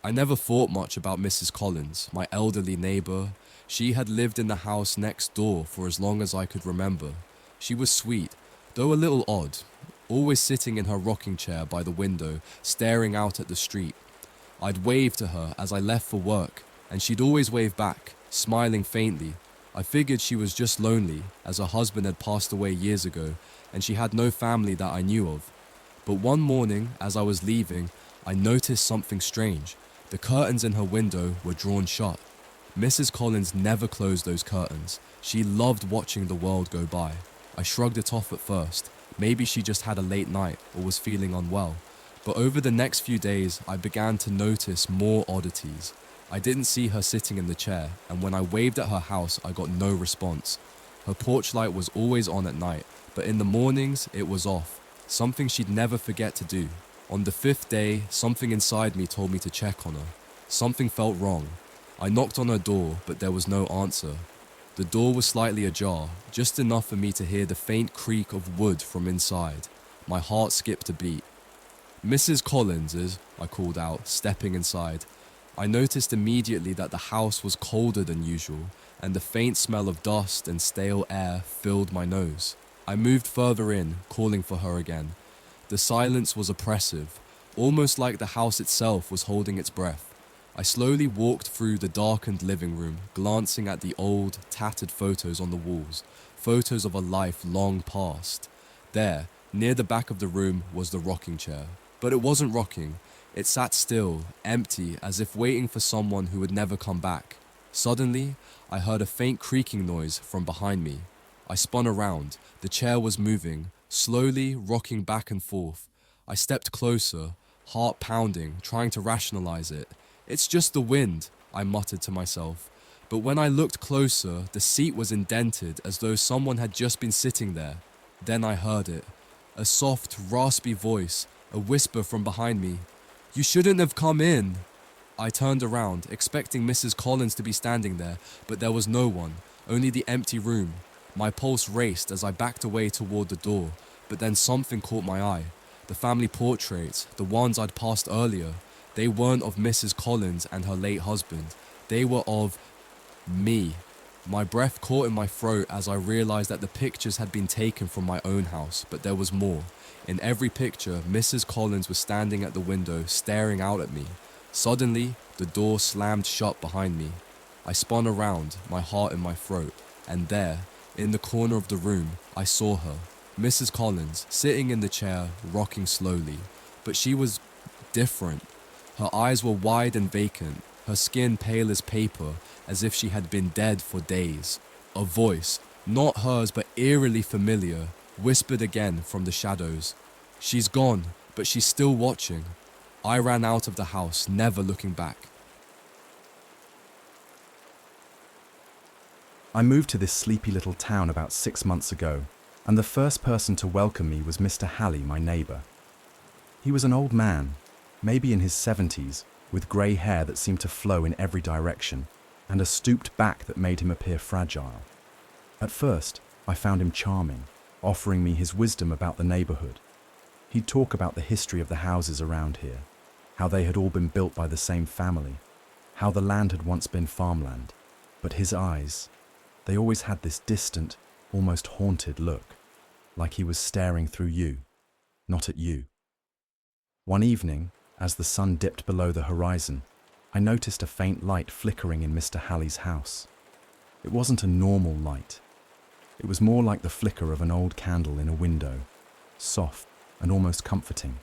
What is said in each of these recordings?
I never thought much about Mrs. Collins, my elderly neighbor. She had lived in the house next door for as long as I could remember. She was sweet, though a little odd, always sitting in her rocking chair by the window, staring out at the street. I'd wave to her as I left for work, and she'd always wave back, smiling faintly. I figured she was just lonely, as her husband had passed away years ago, and she had no family that I knew of. But one morning, as I was leaving, I noticed something strange. The curtains in her window were drawn shut. Mrs. Collins never closed those curtains. She loved watching the world go by. I shrugged it off at first. Maybe she just had a late night or was feeling unwell. But over the next few days, I began to notice more oddities. I didn't see her sitting in the chair, and when I waved at her house, I got no response. Her porch light was always on at night, but in the mornings, it was off. Something she'd never forget to do. On the 5th day, something inside me told me to check on her. Something felt wrong. I knocked on her door, but there was no answer. The door was slightly ajar, just enough for me to hear the faint creak of wood from inside. My heart skipped a beat. "Mrs. Collins," I called out, stepping inside. I noticed immediately that the house was colder than usual, and the faint smell of dust and stale air filled my nose. I moved further in, calling for her again. The silence was oppressive, almost like the house itself was holding its breath. I slowly walked through the darkened living room, glancing at the old, tattered photos on the walls, photos of a life long past. There, near the back of the room, was the rocking chair. But it wasn't rocking. It sat still, empty, as if waiting for someone who would never come back. Suddenly, I heard a faint creaking noise from behind me. I spun around. The chair was moving, slowly rocking back and forth. I stepped closer, heart pounding, trying to rationalize it. "It's just the wind," I muttered to myself. But when I looked closer, the seat was indented as though someone had just been sitting there. Then I heard it. A soft, raspy voice, a whisper from behind me. "You shouldn't have come in." I turned around, expecting Mrs. Collins to be standing there, but there was no one, only the empty room. My pulse raced as I backed away toward the door, but then something caught my eye. The family portraits, the ones I'd passed earlier, they weren't of Mrs. Collins and her late husband. They were of me. My breath caught in my throat as I realized that the pictures had been taken from my own house, but there was more. In every picture, Mrs. Collins was standing at the window, staring out at me. Suddenly, the door slammed shut behind me. I spun around, my heart in my throat, and there, in the corner of the room, I saw her, Mrs. Collins, sitting in the chair, rocking slowly. But she was different. Her eyes were wide and vacant, her skin pale as paper, as if she had been dead for days. A voice, not hers but eerily familiar, whispered again from the shadows. "She's gone, but she's still watching." I ran out of the house, never looking back. I moved to this sleepy little town about 6 months ago, and the first person to welcome me was Mr. Halley, my neighbour. He was an old man, maybe in his 70s, with grey hair that seemed to flow in every direction, and a stooped back that made him appear fragile. At first, I found him charming, offering me his wisdom about the neighbourhood. He'd talk about the history of the houses around here, how they had all been built by the same family, how the land had once been farmland. But his eyes, they always had this distant, almost haunted look, like he was staring through you, not at you. One evening, as the sun dipped below the horizon, I noticed a faint light flickering in Mr. Halley's house. It wasn't a normal light. It was more like the flicker of an old candle in a window, soft and almost comforting.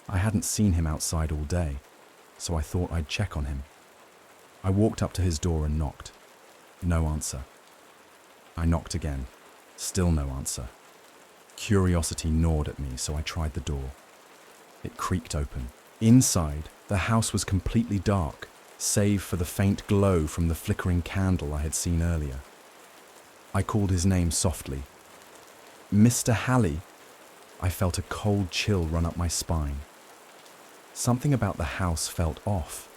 I hadn't seen him outside all day, so I thought I'd check on him. I walked up to his door and knocked. No answer. I knocked again. Still no answer. Curiosity gnawed at me, so I tried the door. It creaked open. Inside, the house was completely dark, save for the faint glow from the flickering candle I had seen earlier. I called his name softly. "Mr. Halley." I felt a cold chill run up my spine. Something about the house felt off.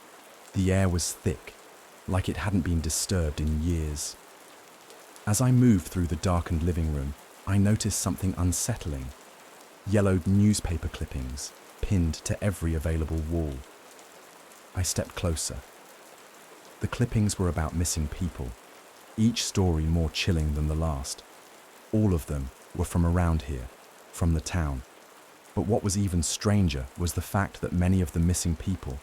The air was thick, like it hadn't been disturbed in years. As I moved through the darkened living room, I noticed something unsettling. Yellowed newspaper clippings, pinned to every available wall. I stepped closer. The clippings were about missing people, each story more chilling than the last. All of them were from around here, from the town. But what was even stranger was the fact that many of the missing people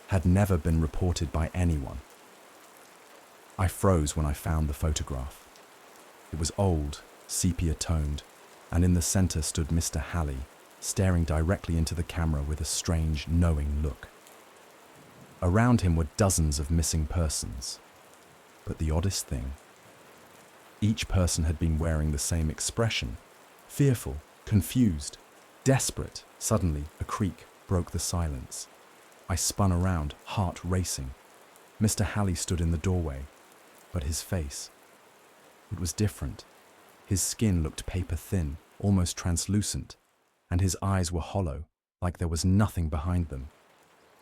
had never been reported by anyone. I froze when I found the photograph. It was old, sepia-toned, and in the center stood Mr. Halley, staring directly into the camera with a strange, knowing look. Around him were dozens of missing persons. But the oddest thing, each person had been wearing the same expression, fearful, confused, desperate. Suddenly, a creak broke the silence. I spun around, heart racing. Mr. Halley stood in the doorway, but his face, it was different. His skin looked paper-thin, almost translucent, and his eyes were hollow, like there was nothing behind them.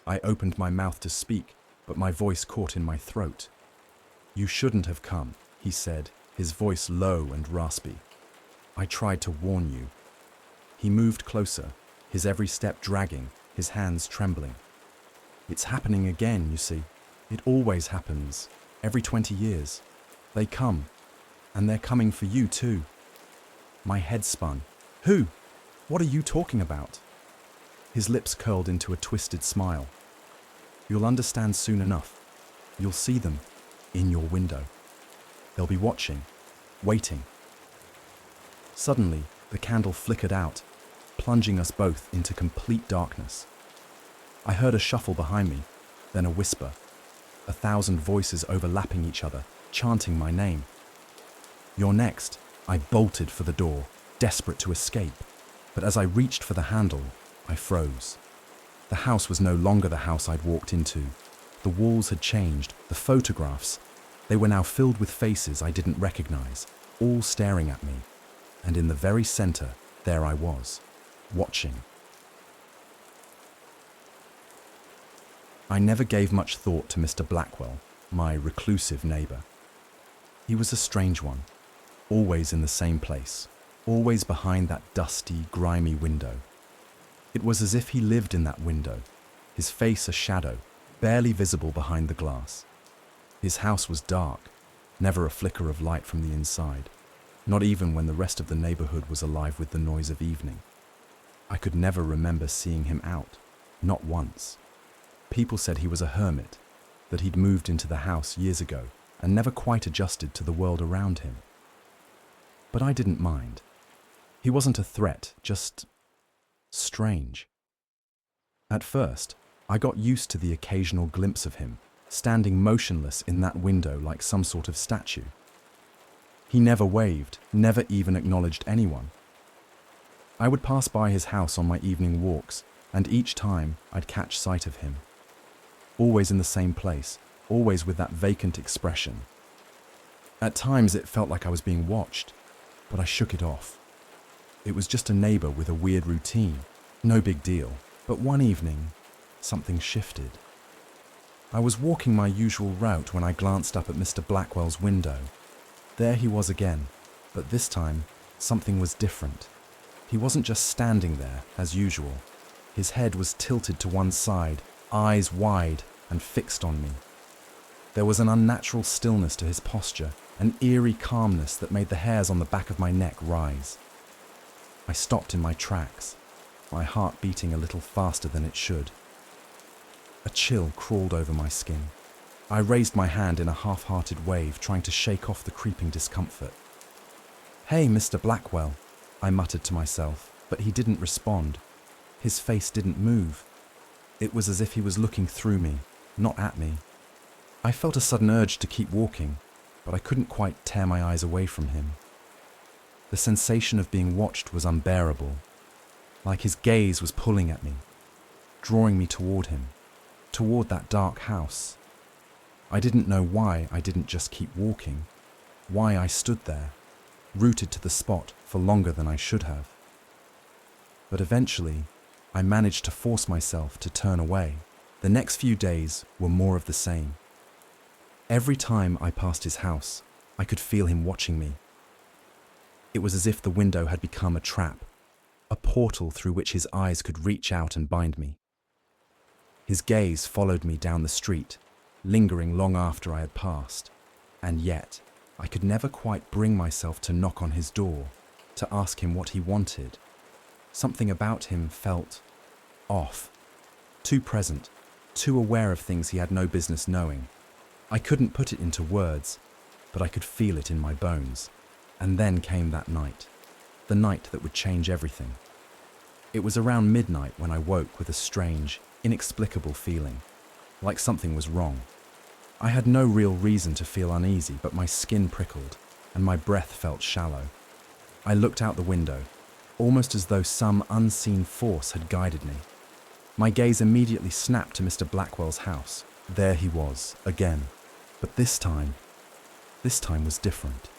I opened my mouth to speak, but my voice caught in my throat. "You shouldn't have come," he said, his voice low and raspy. "I tried to warn you." He moved closer, his every step dragging, his hands trembling. "It's happening again, you see. It always happens, every 20 years. They come, and they're coming for you too." My head spun. "Who? What are you talking about?" His lips curled into a twisted smile. "You'll understand soon enough. You'll see them in your window. They'll be watching, waiting." Suddenly, the candle flickered out, plunging us both into complete darkness. I heard a shuffle behind me, then a whisper, 1,000 voices overlapping each other, chanting my name. "You're next." I bolted for the door, desperate to escape, but as I reached for the handle, I froze. The house was no longer the house I'd walked into. The walls had changed, the photographs, they were now filled with faces I didn't recognize, all staring at me. And in the very center, there I was, watching. I never gave much thought to Mr. Blackwell, my reclusive neighbor. He was a strange one, always in the same place, always behind that dusty, grimy window. It was as if he lived in that window, his face a shadow, barely visible behind the glass. His house was dark, never a flicker of light from the inside, not even when the rest of the neighborhood was alive with the noise of evening. I could never remember seeing him out, not once. People said he was a hermit, that he'd moved into the house years ago and never quite adjusted to the world around him. But I didn't mind. He wasn't a threat, just strange. At first, I got used to the occasional glimpse of him, standing motionless in that window like some sort of statue. He never waved, never even acknowledged anyone. I would pass by his house on my evening walks, and each time I'd catch sight of him. Always in the same place, always with that vacant expression. At times it felt like I was being watched, but I shook it off. It was just a neighbor with a weird routine, no big deal. But one evening, something shifted. I was walking my usual route when I glanced up at Mr. Blackwell's window. There he was again, but this time, something was different. He wasn't just standing there, as usual. His head was tilted to one side, eyes wide and fixed on me. There was an unnatural stillness to his posture, an eerie calmness that made the hairs on the back of my neck rise. I stopped in my tracks, my heart beating a little faster than it should. A chill crawled over my skin. I raised my hand in a half-hearted wave, trying to shake off the creeping discomfort. "Hey, Mr. Blackwell," I muttered to myself, but he didn't respond. His face didn't move. It was as if he was looking through me, not at me. I felt a sudden urge to keep walking, but I couldn't quite tear my eyes away from him. The sensation of being watched was unbearable, like his gaze was pulling at me, drawing me toward him, toward that dark house. I didn't know why I didn't just keep walking, why I stood there, rooted to the spot for longer than I should have. But eventually, I managed to force myself to turn away. The next few days were more of the same. Every time I passed his house, I could feel him watching me. It was as if the window had become a trap, a portal through which his eyes could reach out and bind me. His gaze followed me down the street, lingering long after I had passed. And yet, I could never quite bring myself to knock on his door, to ask him what he wanted. Something about him felt off, too present, too aware of things he had no business knowing. I couldn't put it into words, but I could feel it in my bones. And then came that night, the night that would change everything. It was around midnight when I woke with a strange, inexplicable feeling, like something was wrong. I had no real reason to feel uneasy, but my skin prickled and my breath felt shallow. I looked out the window, almost as though some unseen force had guided me. My gaze immediately snapped to Mr. Blackwell's house. There he was, again. But this time was different.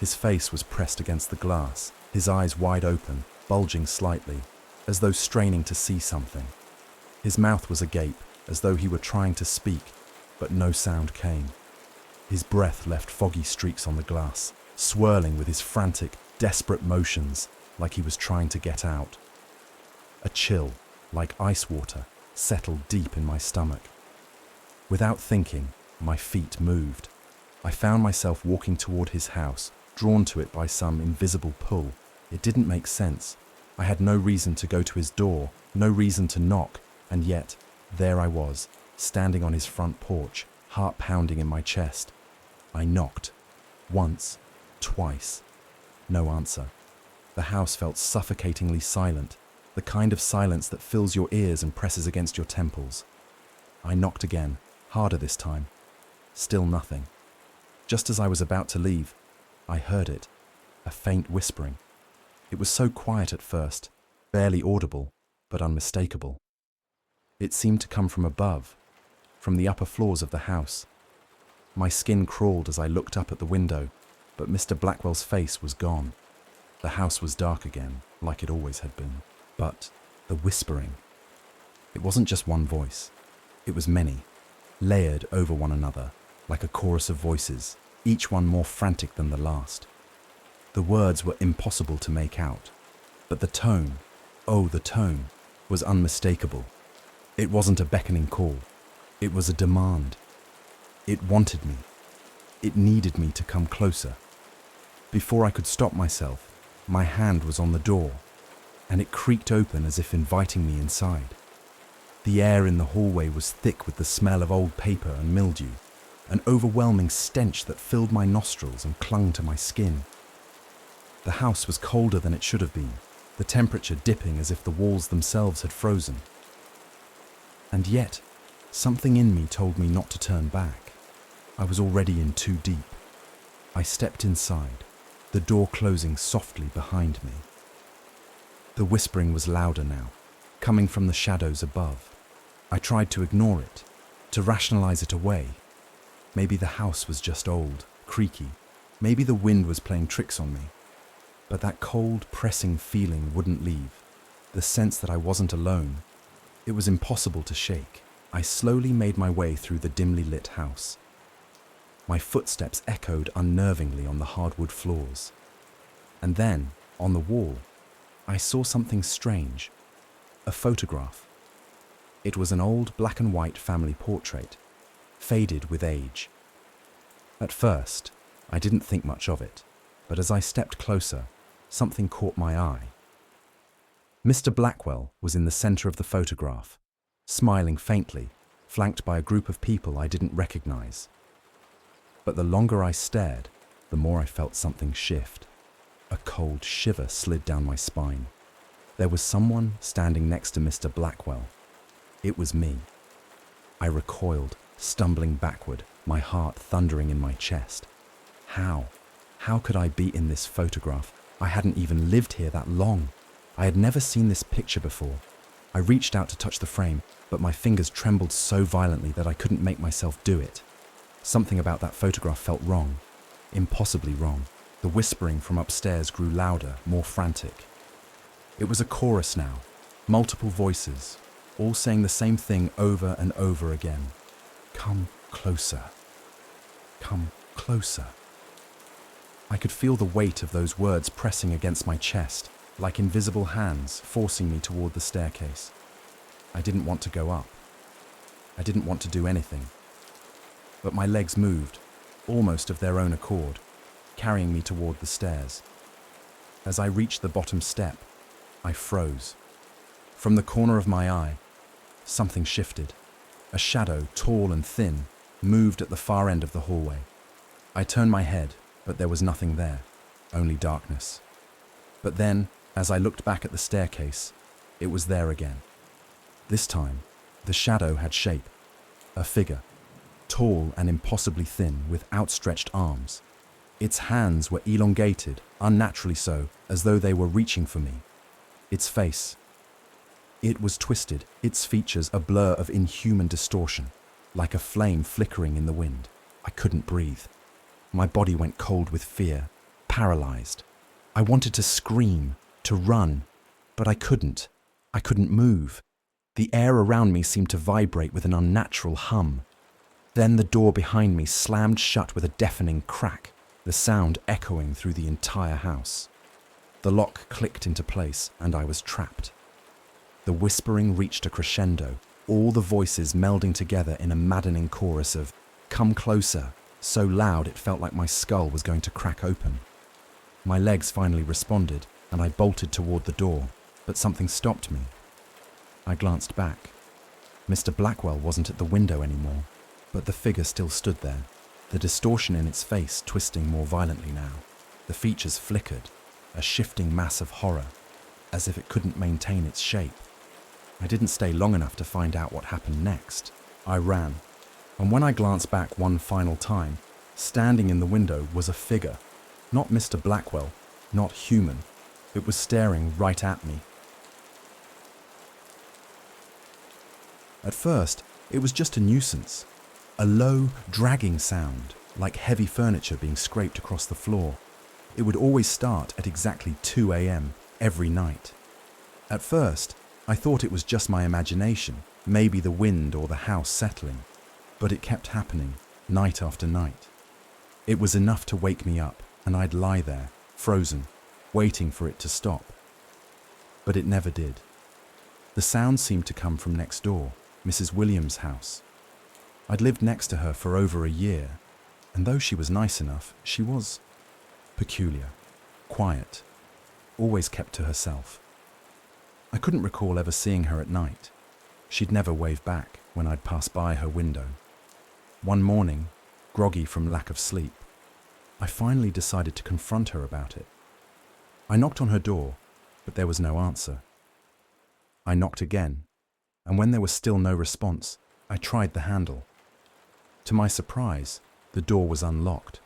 His face was pressed against the glass, his eyes wide open, bulging slightly, as though straining to see something. His mouth was agape, as though he were trying to speak, but no sound came. His breath left foggy streaks on the glass, swirling with his frantic, desperate motions, like he was trying to get out. A chill, like ice water, settled deep in my stomach. Without thinking, my feet moved. I found myself walking toward his house, drawn to it by some invisible pull. It didn't make sense. I had no reason to go to his door, no reason to knock, and yet, there I was, standing on his front porch, heart pounding in my chest. I knocked. Once, twice. No answer. The house felt suffocatingly silent, the kind of silence that fills your ears and presses against your temples. I knocked again, harder this time. Still nothing. Just as I was about to leave, I heard it, a faint whispering. It was so quiet at first, barely audible, but unmistakable. It seemed to come from above, from the upper floors of the house. My skin crawled as I looked up at the window, but Mr. Blackwell's face was gone. The house was dark again, like it always had been. But the whispering, it wasn't just one voice. It was many, layered over one another, like a chorus of voices, each one more frantic than the last. The words were impossible to make out, but the tone, oh, the tone, was unmistakable. It wasn't a beckoning call. It was a demand. It wanted me. It needed me to come closer. Before I could stop myself, my hand was on the door, and it creaked open as if inviting me inside. The air in the hallway was thick with the smell of old paper and mildew, an overwhelming stench that filled my nostrils and clung to my skin. The house was colder than it should have been, the temperature dipping as if the walls themselves had frozen. And yet, something in me told me not to turn back. I was already in too deep. I stepped inside, the door closing softly behind me. The whispering was louder now, coming from the shadows above. I tried to ignore it, to rationalize it away. Maybe the house was just old, creaky. Maybe the wind was playing tricks on me. But that cold, pressing feeling wouldn't leave. The sense that I wasn't alone. It was impossible to shake. I slowly made my way through the dimly lit house. My footsteps echoed unnervingly on the hardwood floors. And then, on the wall, I saw something strange. A photograph. It was an old black and white family portrait, faded with age. At first, I didn't think much of it, but as I stepped closer, something caught my eye. Mr. Blackwell was in the center of the photograph, smiling faintly, flanked by a group of people I didn't recognize. But the longer I stared, the more I felt something shift. A cold shiver slid down my spine. There was someone standing next to Mr. Blackwell. It was me. I recoiled, stumbling backward, my heart thundering in my chest. How? How could I be in this photograph? I hadn't even lived here that long. I had never seen this picture before. I reached out to touch the frame, but my fingers trembled so violently that I couldn't make myself do it. Something about that photograph felt wrong. Impossibly wrong. The whispering from upstairs grew louder, more frantic. It was a chorus now, multiple voices, all saying the same thing over and over again. Come closer. Come closer. I could feel the weight of those words pressing against my chest, like invisible hands forcing me toward the staircase. I didn't want to go up. I didn't want to do anything. But my legs moved, almost of their own accord, carrying me toward the stairs. As I reached the bottom step, I froze. From the corner of my eye, something shifted. A shadow, tall and thin, moved at the far end of the hallway. I turned my head, but there was nothing there, only darkness. But then, as I looked back at the staircase, it was there again. This time, the shadow had shape, a figure, tall and impossibly thin with outstretched arms. Its hands were elongated, unnaturally so, as though they were reaching for me. Its face. It was twisted, its features a blur of inhuman distortion, like a flame flickering in the wind. I couldn't breathe. My body went cold with fear, paralyzed. I wanted to scream, to run, but I couldn't. I couldn't move. The air around me seemed to vibrate with an unnatural hum. Then the door behind me slammed shut with a deafening crack, the sound echoing through the entire house. The lock clicked into place, and I was trapped. The whispering reached a crescendo, all the voices melding together in a maddening chorus of "Come closer," so loud it felt like my skull was going to crack open. My legs finally responded, and I bolted toward the door, but something stopped me. I glanced back. Mr. Blackwell wasn't at the window anymore, but the figure still stood there, the distortion in its face twisting more violently now. The features flickered, a shifting mass of horror, as if it couldn't maintain its shape. I didn't stay long enough to find out what happened next. I ran, and when I glanced back one final time, standing in the window was a figure. Not Mr. Blackwell, not human. It was staring right at me. At first, it was just a nuisance. A low, dragging sound, like heavy furniture being scraped across the floor. It would always start at exactly 2 a.m. every night. At first, I thought it was just my imagination, maybe the wind or the house settling. But it kept happening, night after night. It was enough to wake me up, and I'd lie there, frozen, waiting for it to stop. But it never did. The sound seemed to come from next door, Mrs. Williams' house. I'd lived next to her for over a year, and though she was nice enough, she was peculiar, quiet, always kept to herself. I couldn't recall ever seeing her at night. She'd never wave back when I'd pass by her window. One morning, groggy from lack of sleep, I finally decided to confront her about it. I knocked on her door, but there was no answer. I knocked again, and when there was still no response, I tried the handle. To my surprise, the door was unlocked.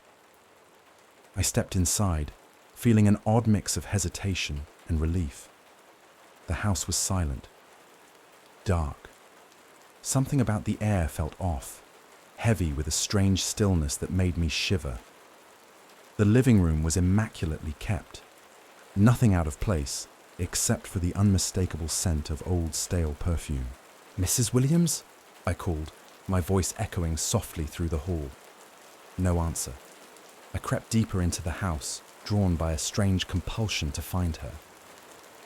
I stepped inside, feeling an odd mix of hesitation and relief. The house was silent, dark. Something about the air felt off, heavy with a strange stillness that made me shiver. The living room was immaculately kept, nothing out of place except for the unmistakable scent of old stale perfume. "Mrs. Williams?" I called, my voice echoing softly through the hall. No answer. I crept deeper into the house, drawn by a strange compulsion to find her.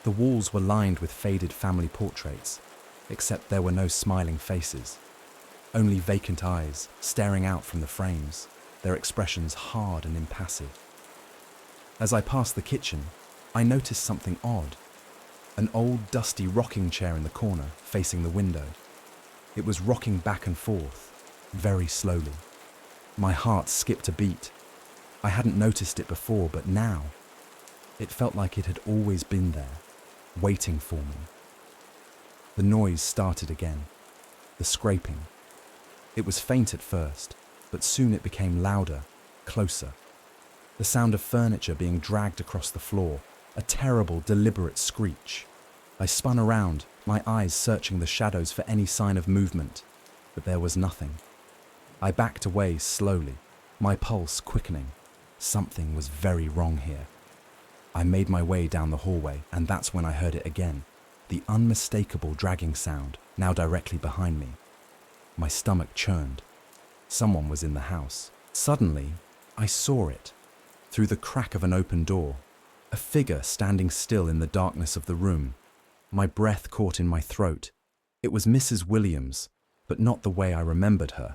The walls were lined with faded family portraits, except there were no smiling faces. Only vacant eyes staring out from the frames, their expressions hard and impassive. As I passed the kitchen, I noticed something odd. An old dusty rocking chair in the corner, facing the window. It was rocking back and forth, very slowly. My heart skipped a beat. I hadn't noticed it before, but now, it felt like it had always been there, waiting for me. The noise started again, the scraping. It was faint at first, but soon it became louder, closer. The sound of furniture being dragged across the floor, a terrible, deliberate screech. I spun around, my eyes searching the shadows for any sign of movement, but there was nothing. I backed away slowly, my pulse quickening. Something was very wrong here. I made my way down the hallway, and that's when I heard it again, the unmistakable dragging sound, now directly behind me. My stomach churned. Someone was in the house. Suddenly, I saw it, through the crack of an open door, a figure standing still in the darkness of the room. My breath caught in my throat. It was Mrs. Williams, but not the way I remembered her.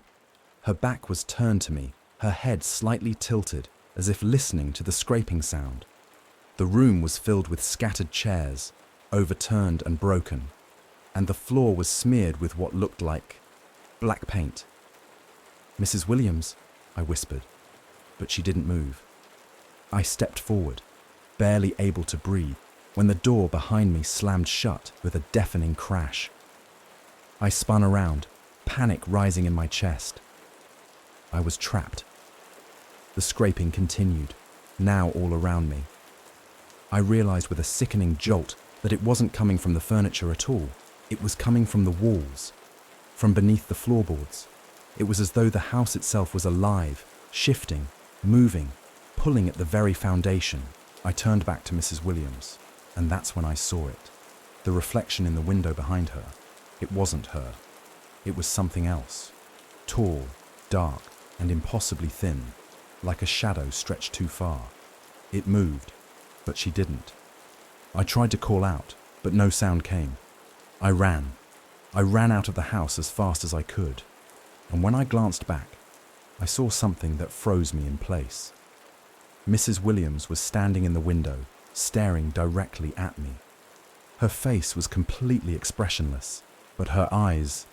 Her back was turned to me, her head slightly tilted, as if listening to the scraping sound. The room was filled with scattered chairs, overturned and broken, and the floor was smeared with what looked like black paint. "Mrs. Williams," I whispered, but she didn't move. I stepped forward, barely able to breathe, when the door behind me slammed shut with a deafening crash. I spun around, panic rising in my chest. I was trapped. The scraping continued, now all around me. I realized with a sickening jolt that it wasn't coming from the furniture at all. It was coming from the walls, from beneath the floorboards. It was as though the house itself was alive, shifting, moving, pulling at the very foundation. I turned back to Mrs. Williams, and that's when I saw it. The reflection in the window behind her. It wasn't her. It was something else. Tall, dark, and impossibly thin, like a shadow stretched too far. It moved, but she didn't. I tried to call out, but no sound came. I ran. I ran out of the house as fast as I could, and when I glanced back, I saw something that froze me in place. Mrs. Williams was standing in the window, staring directly at me. Her face was completely expressionless, but her eyes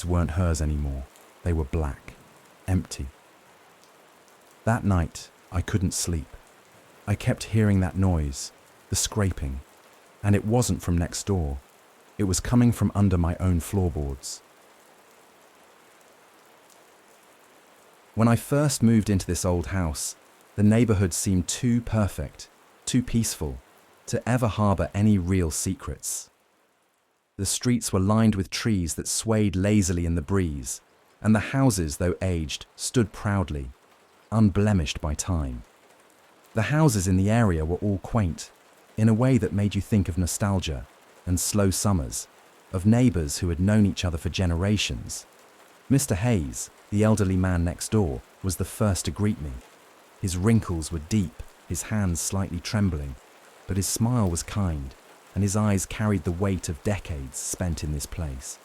weren't hers anymore. They were black, empty. That night, I couldn't sleep. I kept hearing that noise, the scraping, and it wasn't from next door. It was coming from under my own floorboards. When I first moved into this old house, the neighborhood seemed too perfect, too peaceful, to ever harbor any real secrets. The streets were lined with trees that swayed lazily in the breeze, and the houses, though aged, stood proudly, unblemished by time. The houses in the area were all quaint, in a way that made you think of nostalgia and slow summers, of neighbors who had known each other for generations. Mr. Hayes, the elderly man next door, was the first to greet me. His wrinkles were deep, his hands slightly trembling, but his smile was kind, and his eyes carried the weight of decades spent in this place.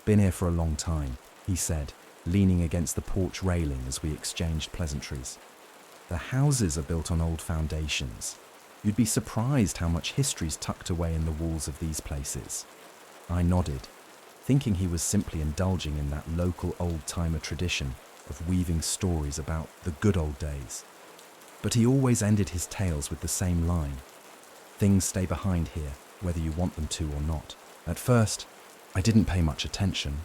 "Been here for a long time," he said, leaning against the porch railing as we exchanged pleasantries. "The houses are built on old foundations. You'd be surprised how much history's tucked away in the walls of these places." I nodded, thinking he was simply indulging in that local old-timer tradition of weaving stories about the good old days. But he always ended his tales with the same line: "Things stay behind here, whether you want them to or not." At first, I didn't pay much attention.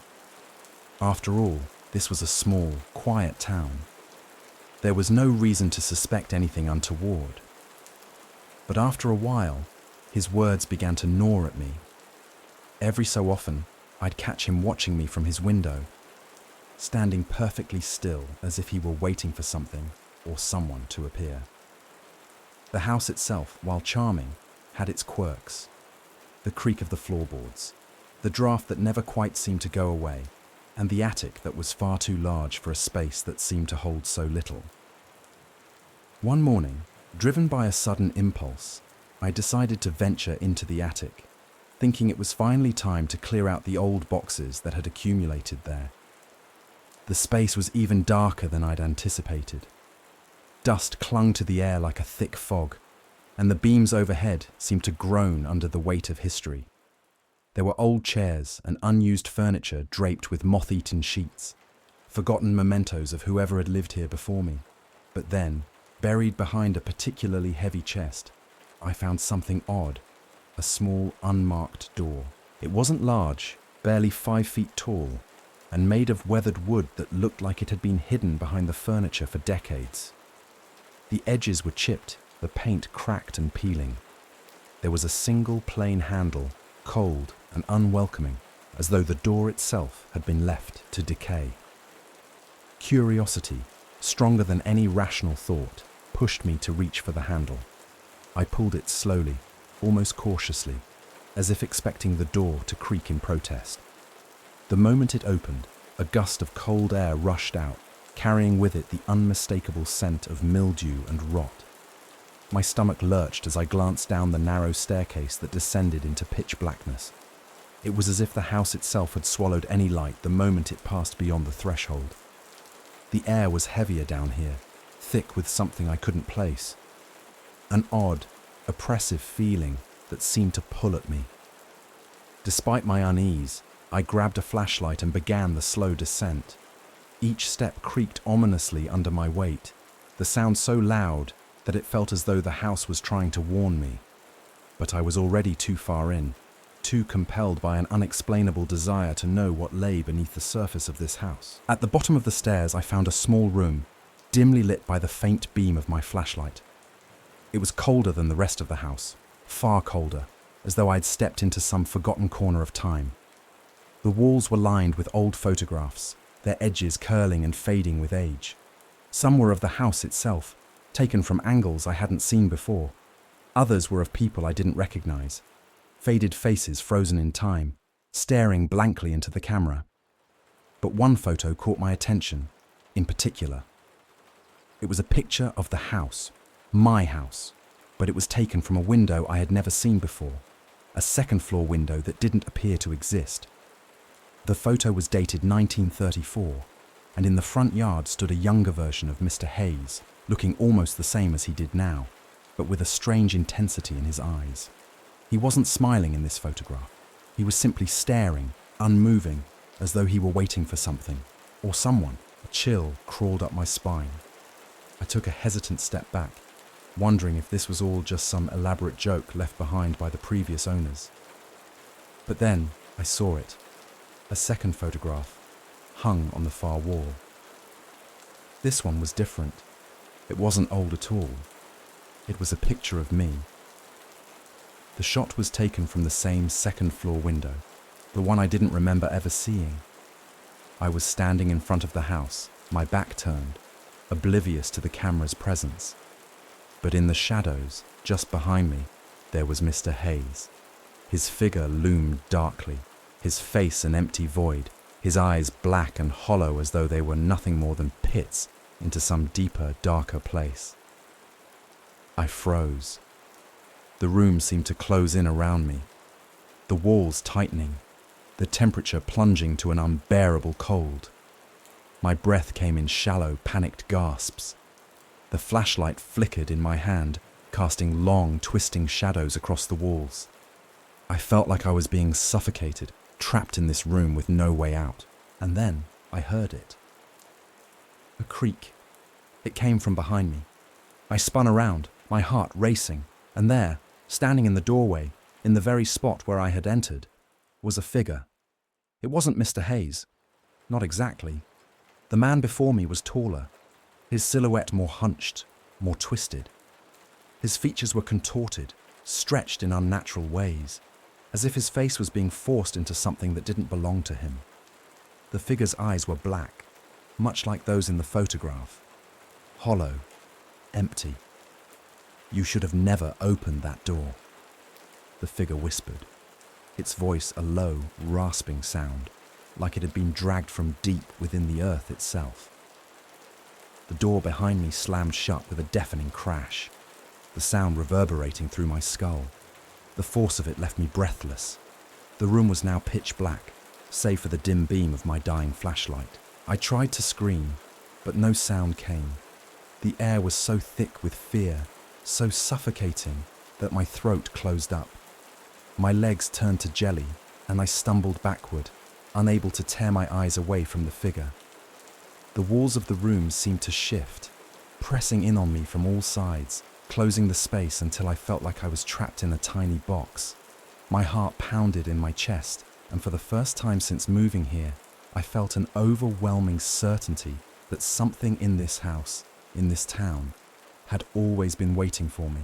After all, this was a small, quiet town. There was no reason to suspect anything untoward. But after a while, his words began to gnaw at me. Every so often, I'd catch him watching me from his window, standing perfectly still as if he were waiting for something or someone to appear. The house itself, while charming, had its quirks. The creak of the floorboards, the draft that never quite seemed to go away, and the attic that was far too large for a space that seemed to hold so little. One morning, driven by a sudden impulse, I decided to venture into the attic, thinking it was finally time to clear out the old boxes that had accumulated there. The space was even darker than I'd anticipated. Dust clung to the air like a thick fog, and the beams overhead seemed to groan under the weight of history. There were old chairs and unused furniture draped with moth-eaten sheets, forgotten mementos of whoever had lived here before me. But then, buried behind a particularly heavy chest, I found something odd, a small, unmarked door. It wasn't large, barely 5 feet tall, and made of weathered wood that looked like it had been hidden behind the furniture for decades. The edges were chipped, the paint cracked and peeling. There was a single plain handle, cold and unwelcoming, as though the door itself had been left to decay. Curiosity, stronger than any rational thought, pushed me to reach for the handle. I pulled it slowly, almost cautiously, as if expecting the door to creak in protest. The moment it opened, a gust of cold air rushed out, carrying with it the unmistakable scent of mildew and rot. My stomach lurched as I glanced down the narrow staircase that descended into pitch blackness. It was as if the house itself had swallowed any light the moment it passed beyond the threshold. The air was heavier down here, thick with something I couldn't place. An odd, oppressive feeling that seemed to pull at me. Despite my unease, I grabbed a flashlight and began the slow descent. Each step creaked ominously under my weight, the sound so loud that it felt as though the house was trying to warn me. But I was already too far in, too compelled by an unexplainable desire to know what lay beneath the surface of this house. At the bottom of the stairs, I found a small room, dimly lit by the faint beam of my flashlight. It was colder than the rest of the house, far colder, as though I'd stepped into some forgotten corner of time. The walls were lined with old photographs, their edges curling and fading with age. Some were of the house itself, taken from angles I hadn't seen before. Others were of people I didn't recognize, faded faces frozen in time, staring blankly into the camera. But one photo caught my attention, in particular. It was a picture of the house, my house, but it was taken from a window I had never seen before, a second-floor window that didn't appear to exist. The photo was dated 1934, and in the front yard stood a younger version of Mr. Hayes, looking almost the same as he did now, but with a strange intensity in his eyes. He wasn't smiling in this photograph. He was simply staring, unmoving, as though he were waiting for something, or someone. A chill crawled up my spine. I took a hesitant step back, wondering if this was all just some elaborate joke left behind by the previous owners. But then I saw it. A second photograph, hung on the far wall. This one was different. It wasn't old at all. It was a picture of me. The shot was taken from the same second-floor window, the one I didn't remember ever seeing. I was standing in front of the house, my back turned, oblivious to the camera's presence. But in the shadows, just behind me, there was Mr. Hayes. His figure loomed darkly, his face an empty void, his eyes black and hollow as though they were nothing more than pits into some deeper, darker place. I froze. The room seemed to close in around me, the walls tightening, the temperature plunging to an unbearable cold. My breath came in shallow, panicked gasps. The flashlight flickered in my hand, casting long, twisting shadows across the walls. I felt like I was being suffocated, trapped in this room with no way out. And then I heard it. A creak. It came from behind me. I spun around, my heart racing, and there, standing in the doorway, in the very spot where I had entered, was a figure. It wasn't Mr. Hayes. Not exactly. The man before me was taller, his silhouette more hunched, more twisted. His features were contorted, stretched in unnatural ways, as if his face was being forced into something that didn't belong to him. The figure's eyes were black, much like those in the photograph. Hollow, empty. "You should have never opened that door," the figure whispered, its voice a low, rasping sound, like it had been dragged from deep within the earth itself. The door behind me slammed shut with a deafening crash, the sound reverberating through my skull. The force of it left me breathless. The room was now pitch black, save for the dim beam of my dying flashlight. I tried to scream, but no sound came. The air was so thick with fear, so suffocating, that my throat closed up. My legs turned to jelly, and I stumbled backward, unable to tear my eyes away from the figure. The walls of the room seemed to shift, pressing in on me from all sides, closing the space until I felt like I was trapped in a tiny box. My heart pounded in my chest, and for the first time since moving here, I felt an overwhelming certainty that something in this house, in this town, had always been waiting for me.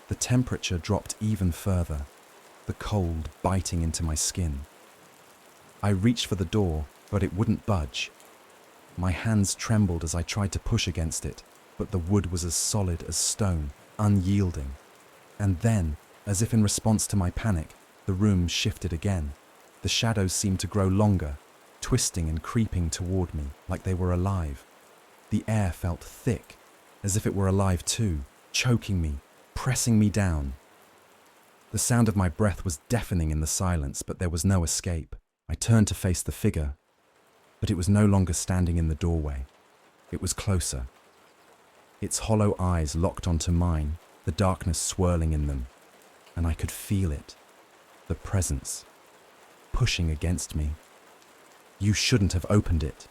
The temperature dropped even further, the cold biting into my skin. I reached for the door, but it wouldn't budge. My hands trembled as I tried to push against it, but the wood was as solid as stone, unyielding. And then, as if in response to my panic, the room shifted again. The shadows seemed to grow longer, twisting and creeping toward me like they were alive. The air felt thick, as if it were alive too, choking me, pressing me down. The sound of my breath was deafening in the silence, but there was no escape. I turned to face the figure, but it was no longer standing in the doorway. It was closer. Its hollow eyes locked onto mine, the darkness swirling in them, and I could feel it, the presence, pushing against me. "You shouldn't have opened it,"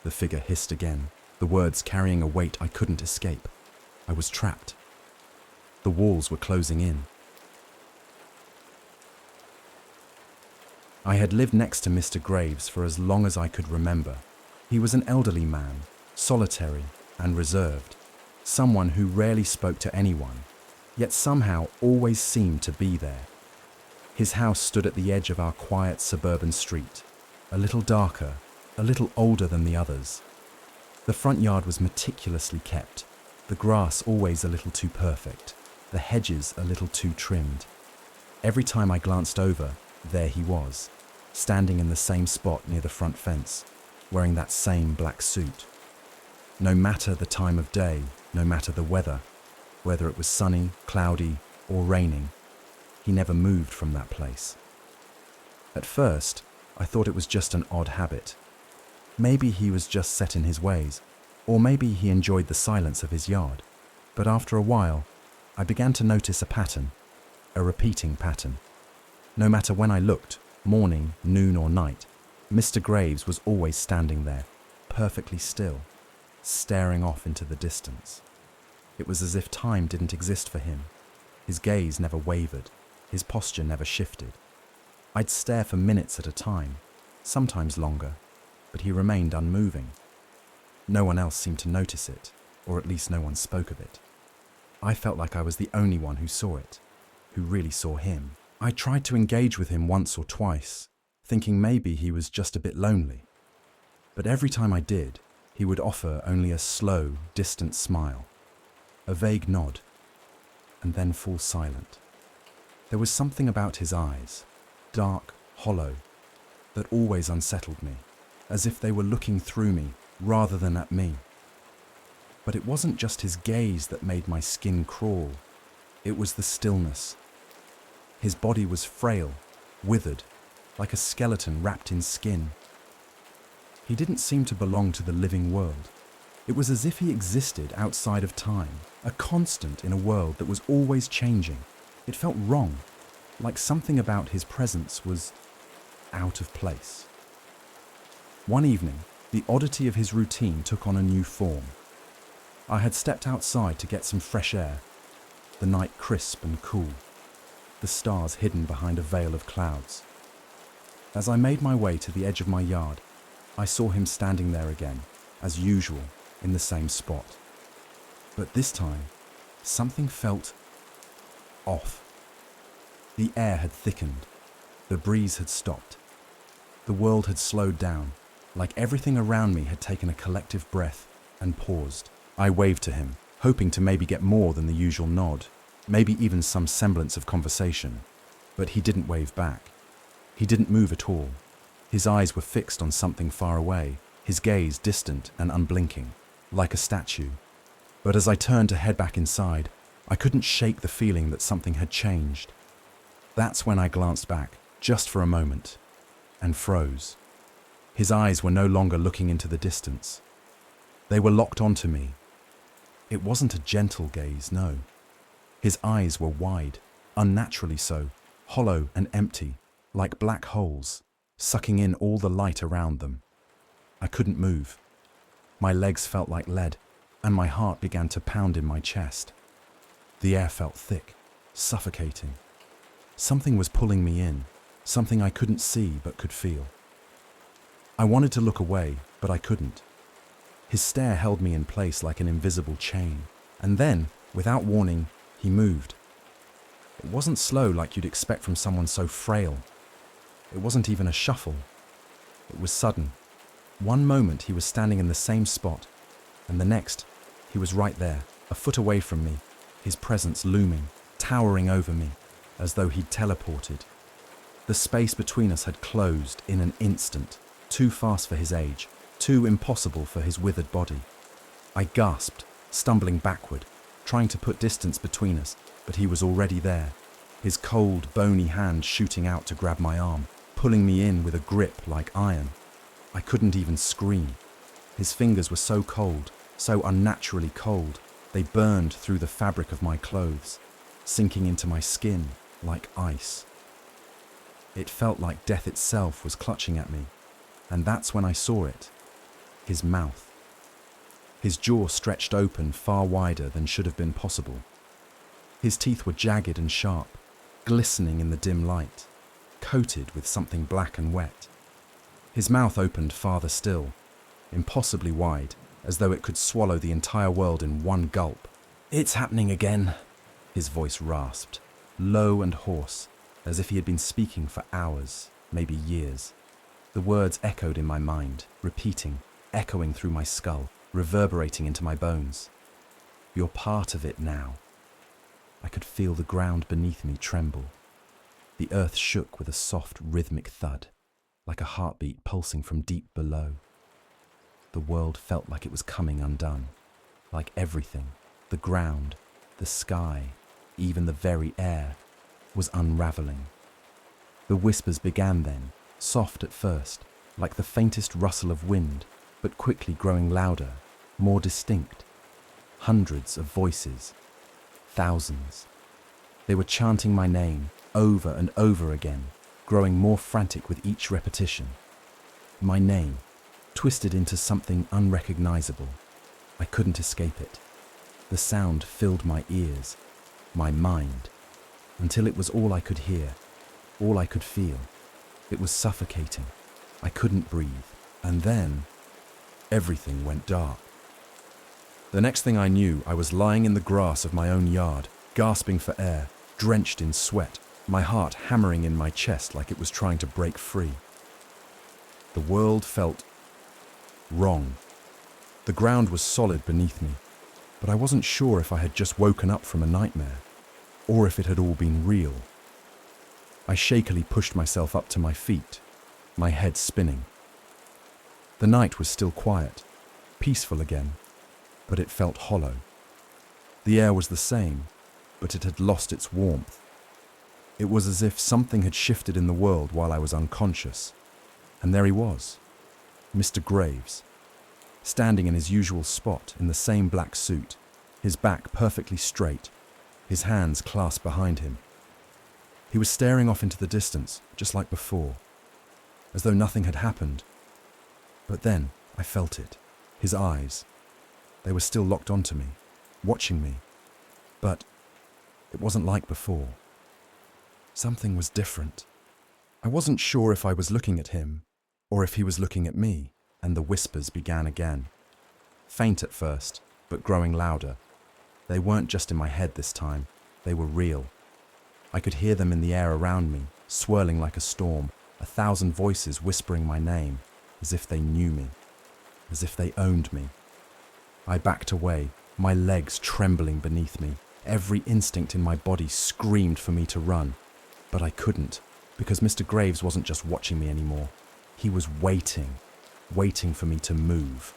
the figure hissed again, the words carrying a weight I couldn't escape. I was trapped. The walls were closing in. I had lived next to Mr. Graves for as long as I could remember. He was an elderly man, solitary and reserved, someone who rarely spoke to anyone, yet somehow always seemed to be there. His house stood at the edge of our quiet suburban street, a little darker, a little older than the others. The front yard was meticulously kept, the grass always a little too perfect, the hedges a little too trimmed. Every time I glanced over, there he was, standing in the same spot near the front fence, wearing that same black suit. No matter the time of day, no matter the weather, whether it was sunny, cloudy, or raining, he never moved from that place. At first, I thought it was just an odd habit. Maybe he was just set in his ways, or maybe he enjoyed the silence of his yard. But after a while, I began to notice a pattern, a repeating pattern. No matter when I looked, morning, noon, or night, Mr. Graves was always standing there, perfectly still, staring off into the distance. It was as if time didn't exist for him. His gaze never wavered, his posture never shifted. I'd stare for minutes at a time, sometimes longer, but he remained unmoving. No one else seemed to notice it, or at least no one spoke of it. I felt like I was the only one who saw it, who really saw him. I tried to engage with him once or twice, thinking maybe he was just a bit lonely. But every time I did, he would offer only a slow, distant smile, a vague nod, and then fall silent. There was something about his eyes, dark, hollow, that always unsettled me, as if they were looking through me rather than at me. But it wasn't just his gaze that made my skin crawl, it was the stillness. His body was frail, withered, like a skeleton wrapped in skin. He didn't seem to belong to the living world. It was as if he existed outside of time, a constant in a world that was always changing. It felt wrong, like something about his presence was out of place. One evening, the oddity of his routine took on a new form. I had stepped outside to get some fresh air, the night crisp and cool, the stars hidden behind a veil of clouds. As I made my way to the edge of my yard, I saw him standing there again, as usual, in the same spot. But this time, something felt off. The air had thickened, the breeze had stopped, the world had slowed down, like everything around me had taken a collective breath and paused. I waved to him, hoping to maybe get more than the usual nod, maybe even some semblance of conversation, but he didn't wave back. He didn't move at all. His eyes were fixed on something far away, his gaze distant and unblinking, like a statue. But as I turned to head back inside, I couldn't shake the feeling that something had changed. That's when I glanced back, just for a moment, and froze. His eyes were no longer looking into the distance. They were locked onto me. It wasn't a gentle gaze, no. His eyes were wide, unnaturally so, hollow and empty, like black holes, sucking in all the light around them. I couldn't move. My legs felt like lead, and my heart began to pound in my chest. The air felt thick, suffocating. Something was pulling me in, something I couldn't see but could feel. I wanted to look away, but I couldn't. His stare held me in place like an invisible chain, and then, without warning, he moved. It wasn't slow like you'd expect from someone so frail. It wasn't even a shuffle. It was sudden. One moment he was standing in the same spot, and the next, he was right there, a foot away from me, his presence looming, towering over me, as though he'd teleported. The space between us had closed in an instant, too fast for his age, too impossible for his withered body. I gasped, stumbling backward, trying to put distance between us, but he was already there. his cold, bony hand shooting out to grab my arm, pulling me in with a grip like iron. I couldn't even scream. His fingers were so cold, so unnaturally cold, they burned through the fabric of my clothes, sinking into my skin like ice. It felt like death itself was clutching at me, and that's when I saw it. His mouth. His jaw stretched open far wider than should have been possible. His teeth were jagged and sharp, glistening in the dim light, coated with something black and wet. His mouth opened farther still, impossibly wide, as though it could swallow the entire world in one gulp. "It's happening again," his voice rasped, low and hoarse, as if he had been speaking for hours, maybe years. The words echoed in my mind, repeating, echoing through my skull, reverberating into my bones. "You're part of it now." I could feel the ground beneath me tremble. The earth shook with a soft, rhythmic thud, like a heartbeat pulsing from deep below. The world felt like it was coming undone, like everything, the ground, the sky, even the very air, was unraveling. The whispers began then, soft at first, like the faintest rustle of wind, but quickly growing louder, more distinct. Hundreds of voices, thousands. They were chanting my name over and over again, growing more frantic with each repetition. My name, twisted into something unrecognizable. I couldn't escape it. The sound filled my ears, my mind, until it was all I could hear, all I could feel. It was suffocating. I couldn't breathe. And then, everything went dark. The next thing I knew, I was lying in the grass of my own yard, gasping for air, drenched in sweat, my heart hammering in my chest like it was trying to break free. The world felt wrong. The ground was solid beneath me, but I wasn't sure if I had just woken up from a nightmare, or if it had all been real. I shakily pushed myself up to my feet, my head spinning. The night was still quiet, peaceful again, but it felt hollow. The air was the same, but it had lost its warmth. It was as if something had shifted in the world while I was unconscious. And there he was, Mr. Graves, standing in his usual spot in the same black suit, his back perfectly straight, his hands clasped behind him. He was staring off into the distance, just like before, as though nothing had happened. But then I felt it, his eyes. They were still locked onto me, watching me. But it wasn't like before. Something was different. I wasn't sure if I was looking at him, or if he was looking at me, and the whispers began again. Faint at first, but growing louder. They weren't just in my head this time, they were real. I could hear them in the air around me, swirling like a storm, 1,000 voices whispering my name, as if they knew me, as if they owned me. I backed away, my legs trembling beneath me. Every instinct in my body screamed for me to run, but I couldn't, because Mr. Graves wasn't just watching me anymore. He was waiting for me to move.